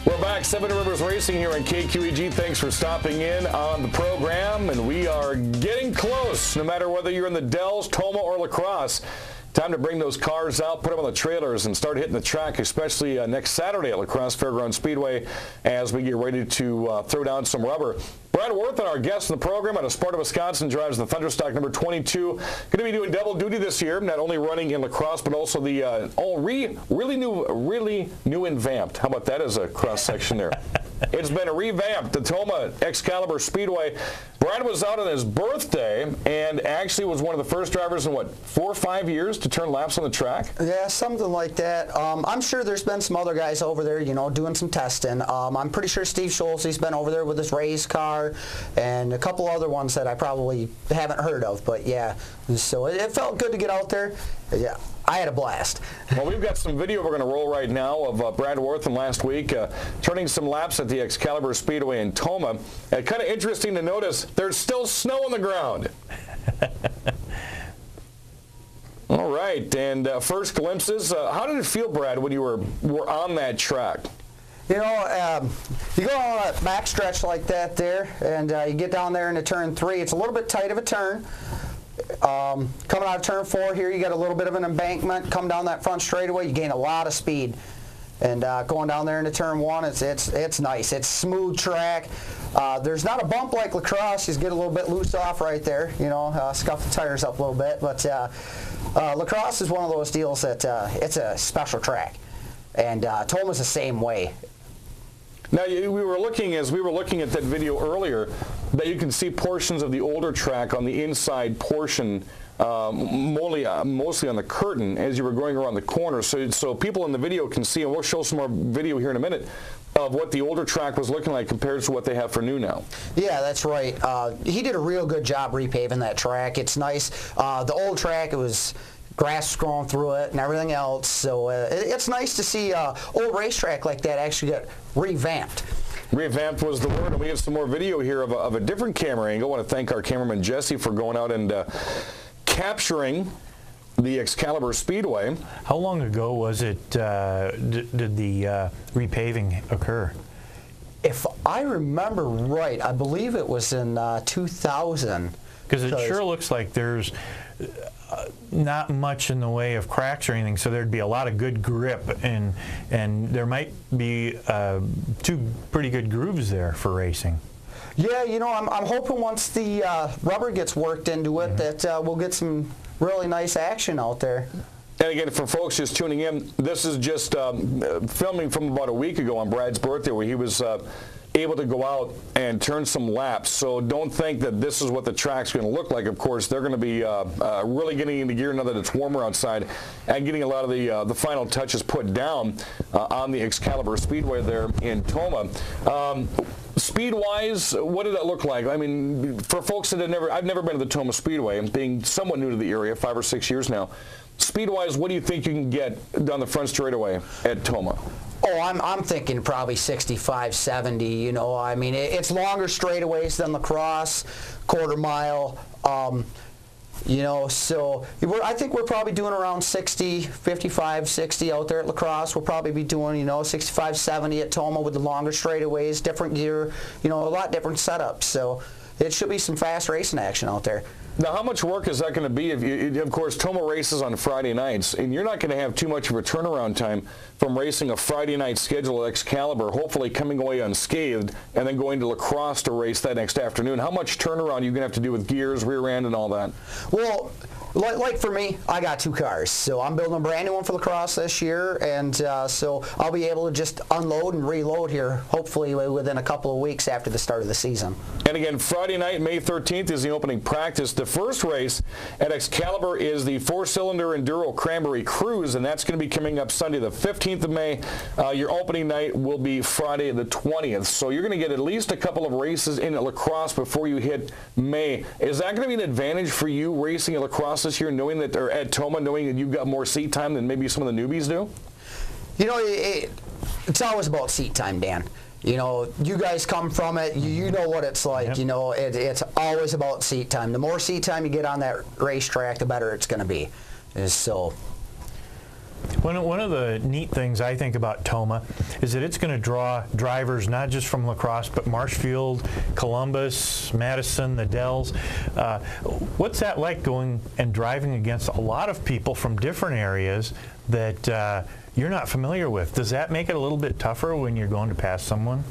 We're back, Seven Rivers Racing here on KQEG. Thanks for stopping in on the program, and we are getting close, no matter whether you're in the Dells, Tomah, or La Crosse. Time to bring those cars out, put them on the trailers, and start hitting the track, especially next Saturday at La Crosse Fairgrounds Speedway as we get ready to throw down some rubber. Brad Warthan, our guest in the program out of Sparta, Wisconsin, drives the Thunderstock number 22. Going to be doing double duty this year, not only running in La Crosse, but also the really new and vamped. How about that as a cross section there? It's been revamped, the Tomah Excalibur Speedway. Brad was out on his birthday and actually was one of the first drivers in, 4 or 5 years to turn laps on the track? Yeah, something like that. I'm sure there's been some other guys over there, doing some testing. I'm pretty sure Steve Schultze's been over there with his race car and a couple other ones that I probably haven't heard of. But, yeah, so it felt good to get out there. Yeah, I had a blast. Well, we've got some video we're going to roll right now of Brad Warthan last week turning some laps at the Excalibur Speedway in Tomah. Kind of interesting to notice there's still snow on the ground. All right, and first glimpses. How did it feel, Brad, when you were on that track? You go on a back stretch like that there, and you get down there into turn 3. It's a little bit tight of a turn. Coming out of turn 4 here, you got a little bit of an embankment. Come down that front straightaway, you gain a lot of speed. And going down there into turn 1, it's nice. It's smooth track. There's not a bump like La Crosse. You get a little bit loose off right there. Scuff the tires up a little bit. But La Crosse is one of those deals that it's a special track, and Tomah's the same way. Now, as we were looking at that video earlier, that you can see portions of the older track on the inside portion, mostly on the curtain as you were going around the corner. So people in the video can see, and we'll show some more video here in a minute, of what the older track was looking like compared to what they have for new now. Yeah, that's right. He did a real good job repaving that track. It's nice. The old track, it was grass growing through it and everything else. So it's nice to see old racetrack like that actually get revamped. Revamped was the word, and we have some more video here of a different camera angle. I want to thank our cameraman Jesse for going out and capturing the Excalibur Speedway. How long ago was it did the repaving occur? If I remember right, I believe it was in 2000. Because it sure looks like there's not much in the way of cracks or anything, so there'd be a lot of good grip, and there might be 2 pretty good grooves there for racing. Yeah, I'm hoping once the rubber gets worked into it that we'll get some really nice action out there. And again, for folks just tuning in, this is just filming from about a week ago on Brad's birthday, where he was able to go out and turn some laps. So don't think that this is what the track's going to look like. Of course, they're going to be really getting into gear now that it's warmer outside and getting a lot of the final touches put down on the Excalibur Speedway there in Tomah. Speed-wise, what did that look like? I mean, for folks that I've never been to the Tomah Speedway, being somewhat new to the area, 5 or 6 years now. Speed-wise, what do you think you can get down the front straightaway at Tomah? Oh, I'm thinking probably 65, 70, I mean, it's longer straightaways than La Crosse, quarter mile, so I think we're probably doing around 60, 55, 60 out there at La Crosse. We'll probably be doing, 65, 70 at Tomah with the longer straightaways, different gear, a lot different setups. So it should be some fast racing action out there. Now, how much work is that going to be? Of course, Tomah races on Friday nights, and you're not going to have too much of a turnaround time from racing a Friday night schedule at Excalibur, hopefully coming away unscathed, and then going to La Crosse to race that next afternoon. How much turnaround are you going to have to do with gears, rear end, and all that? Well, like for me, I got 2 cars, so I'm building a brand new one for La Crosse this year, and so I'll be able to just unload and reload here, hopefully within a couple of weeks after the start of the season. And again, Friday night, May 13th is the opening practice. The first race at Excalibur is the 4-cylinder Enduro Cranberry Cruise, and that's going to be coming up Sunday the 15th of May. Your opening night will be Friday the 20th, so you're going to get at least a couple of races in at La Crosse before you hit May. Is that going to be an advantage for you racing at La Crosse this year, knowing that, or at Tomah, knowing that you've got more seat time than maybe some of the newbies do? It's always about seat time, Dan. You guys come from it. You know what it's like. Yep. It's always about seat time. The more seat time you get on that racetrack, the better it's going to be. So One of the neat things I think about Tomah is that it's going to draw drivers not just from La Crosse, but Marshfield, Columbus, Madison, the Dells. What's that like going and driving against a lot of people from different areas that you're not familiar with? Does that make it a little bit tougher when you're going to pass someone?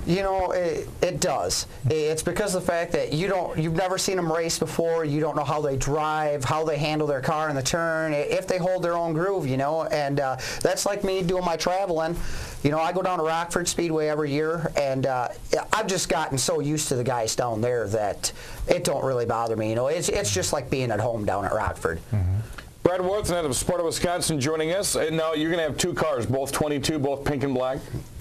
You know, it does. It's because of the fact that you've never seen them race before. You don't know how they drive, how they handle their car in the turn, if they hold their own groove, you know. And that's like me doing my traveling. You know, I go down to Rockford Speedway every year, and I've just gotten so used to the guys down there that it don't really bother me. You know, it's just like being at home down at Rockford. Mm-hmm. Brad Warthan out of Sparta, Wisconsin, joining us. And now you're going to have 2 cars, both 22, both pink and black?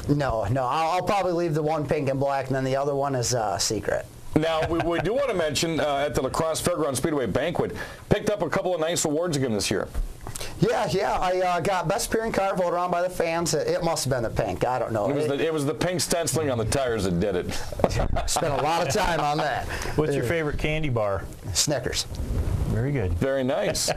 No. I'll probably leave the one pink and black, and then the other one is secret. Now, we do want to mention at the La Crosse Fairground Speedway banquet, picked up a couple of nice awards again this year. Yeah. I got best appearing car voted on by the fans. It must have been the pink. I don't know. It was the pink stenciling on the tires that did it. Spent a lot of time on that. What's your favorite candy bar? Snickers. Very good. Very nice.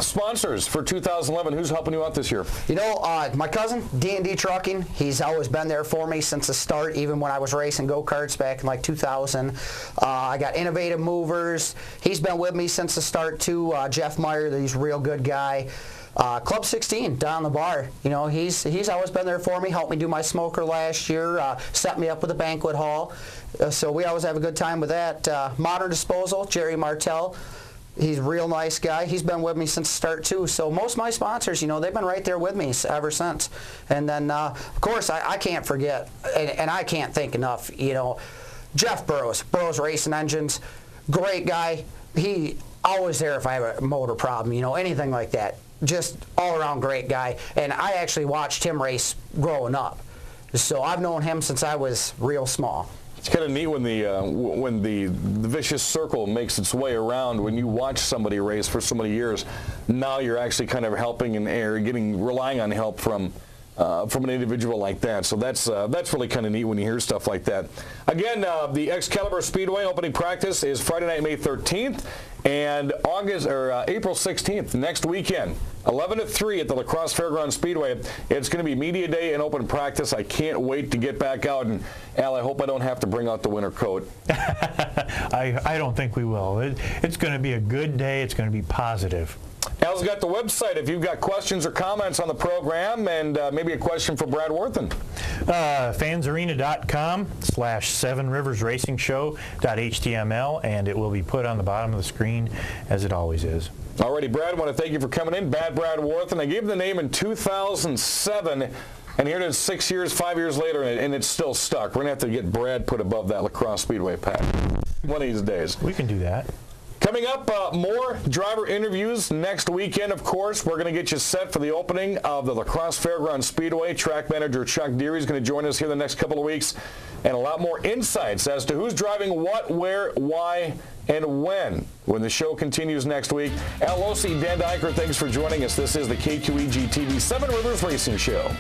Sponsors for 2011, who's helping you out this year? You know, my cousin, D&D Trucking, he's always been there for me since the start, even when I was racing go-karts back in like 2000. I got Innovative Movers. He's been with me since the start, too. Jeff Meyer, he's a real good guy. Club 16 down the bar, you know, he's always been there for me, helped me do my smoker last year, set me up with a banquet hall, so we always have a good time with that. Modern Disposal, Jerry Martell, he's a real nice guy. He's been with me since the start too, so most of my sponsors, you know, they've been right there with me ever since. And then of course I can't forget, and I can't thank enough, you know, Jeff Burrows Racing Engines, great guy. He always there if I have a motor problem, you know, anything like that. Just all-around great guy, and I actually watched him race growing up, so I've known him since I was real small. It's kind of neat when the vicious circle makes its way around. When you watch somebody race for so many years, now you're actually kind of helping and relying on help from an individual like that. So that's really kind of neat when you hear stuff like that. Again, the Excalibur Speedway opening practice is Friday night, May 13th, and April 16th, next weekend, 11 to 3 at the La Crosse Fairground Speedway. It's going to be media day and open practice. I can't wait to get back out. And Al, I hope I don't have to bring out the winter coat. I don't think we will. It's going to be a good day. It's going to be positive. Al's got the website if you've got questions or comments on the program, and maybe a question for Brad Warthan. fansarena.com/7riversracingshow.html, and it will be put on the bottom of the screen as it always is. Alrighty, Brad, I want to thank you for coming in. Brad Warthan. I gave him the name in 2007, and here it is 5 years later, and it's still stuck. We're going to have to get Brad put above that La Crosse Speedway pack one of these days. We can do that. Coming up, more driver interviews next weekend, of course. We're going to get you set for the opening of the La Crosse Fairground Speedway. Track manager Chuck Deary is going to join us here the next couple of weeks, and a lot more insights as to who's driving what, where, why, and when the show continues next week. Al Losey, Dan Dyker, thanks for joining us. This is the KQEG TV 7 Rivers Racing Show.